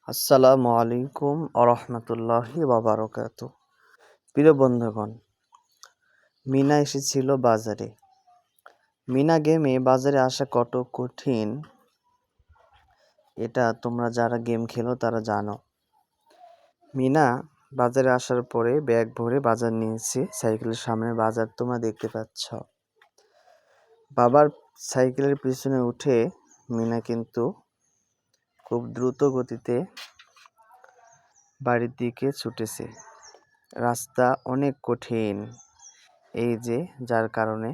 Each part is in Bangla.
আসসালামু আলাইকুম আরহামতুল্লাহি ওয়াবারাকাতু। প্রিয় বন্ধুগণ, মিনা এসেছিল বাজারে। মিনা গেমে বাজারে আসা কত কঠিন, এটা তোমরা যারা গেম খেলো তারা জানো। মিনা বাজারে আসার পরে ব্যাগ ভরে বাজার নিয়েছে। সাইকেলের সামনে বাজার তোমরা দেখতে পাচ্ছ। বাবার সাইকেলের পিছনে উঠে মিনা কিন্তু খুব দ্রুত গতিতে বাড়ির দিকে ছুটেছে। রাস্তা অনেক কঠিন, এই যে যার কারণে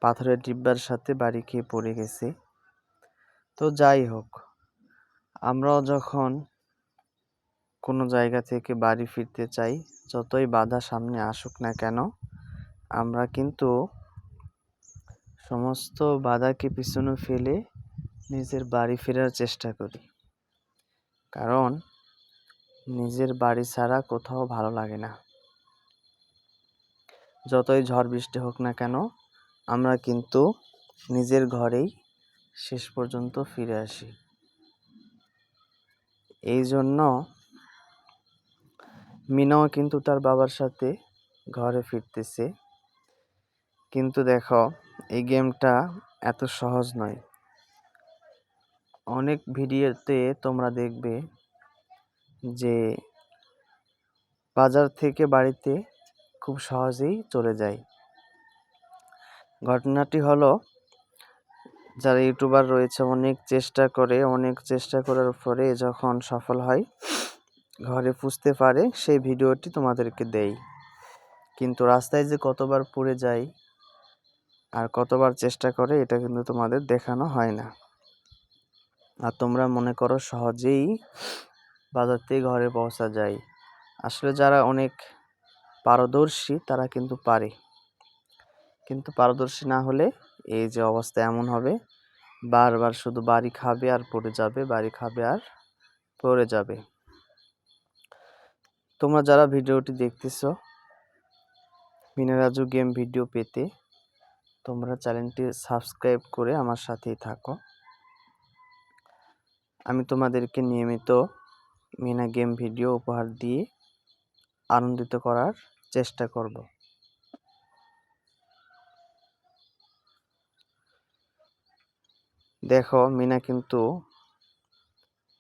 পাথরের ডিব্বার সাথে বাড়ি খেয়ে পড়ে গেছে। তো যাই হোক, আমরাও যখন কোনো জায়গা থেকে বাড়ি ফিরতে চাই, যতই বাধা সামনে আসুক না কেন, আমরা কিন্তু সমস্ত বাধাকে পিছনে ফেলে নিজের বাড়ি ফেরার চেষ্টা করি। কারণ নিজের বাড়ি ছাড়া কোথাও ভালো লাগে না। যতই ঝড় বৃষ্টি হোক না কেন, আমরা কিন্তু নিজের ঘরেই শেষ পর্যন্ত ফিরে আসি। এই জন্য মিনাও কিন্তু তার বাবার সাথে ঘরে ফিরতেছে। কিন্তু দেখো, এই গেমটা এত সহজ নয়। অনেক ভিডিওতে তোমরা দেখবে যে বাজার থেকে বাড়িতে খুব সহজেই চলে যায়। ঘটনাটি হলো, যারা ইউটিউবার রয়েছে অনেক চেষ্টা করার পরে যখন সফল হয়, ঘরে পুষতে পারে, সেই ভিডিওটি তোমাদেরকে দেই। কিন্তু রাস্তায় যে কতবার পড়ে যায় আর কতবার চেষ্টা করে, এটা কিন্তু তোমাদের দেখানো হয় না। আর তোমরা মনে করো সহজেই বাজার থেকে ঘরে পৌঁছা যায়। আসলে যারা অনেক পারদর্শী তারা কিন্তু পারে, কিন্তু পারদর্শী না হলে এই যে অবস্থা এমন হবে, বারবার শুধু বাড়ি খাবে আর পড়ে যাবে, বাড়ি খাবে আর পড়ে যাবে। তোমরা যারা ভিডিওটি দেখতেছো, মিনা রাজু গেম ভিডিও পেতে তোমরা চ্যানেলটি সাবস্ক্রাইব করে আমার সাথেই থাকো। আমি তোমাদেরকে নিয়মিত মিনা গেম ভিডিও উপহার দিয়ে আনন্দিত করার চেষ্টা করব। দেখো, মিনা কিন্তু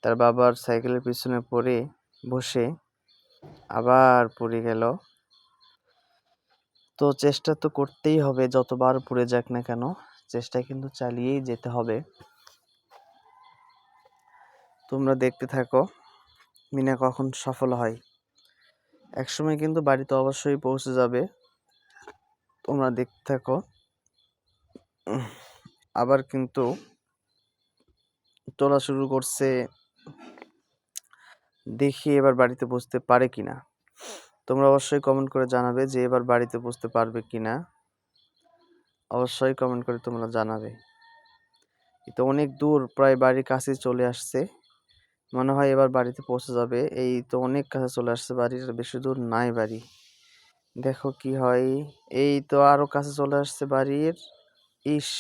তার বাবার সাইকেলের পিছনে পড়ে বসে আবার পড়ে গেল। তো চেষ্টা তো করতেই হবে, যতবার পড়ে যাক না কেন চেষ্টা কিন্তু চালিয়েই যেতে হবে। তোমরা দেখতে থাকো মিনা কখন সফল হয়। একসময় কিন্তু বাড়িতে অবশ্যই পৌঁছে যাবে, তোমরা দেখতে থাকো। আবার কিন্তু তোলা শুরু করছে, দেখি এবার বাড়িতে পৌঁছতে পারে কিনা। তোমরা অবশ্যই কমেন্ট করে জানাবে যে এবার বাড়িতে পৌঁছতে পারবে কিনা। অবশ্যই কমেন্ট করে তোমরা জানাবে। তো অনেক দূর, প্রায় বাড়ির কাছে চলে আসছে, মনে হয় এবার বাড়িতে পৌঁছে যাবে। এই তো অনেক কাছে চলে আসছে বাড়ির, বেশি দূর নাই বাড়ি। দেখো কি হয়, এই তো আরো কাছে চলে আসছে বাড়ির। ইস!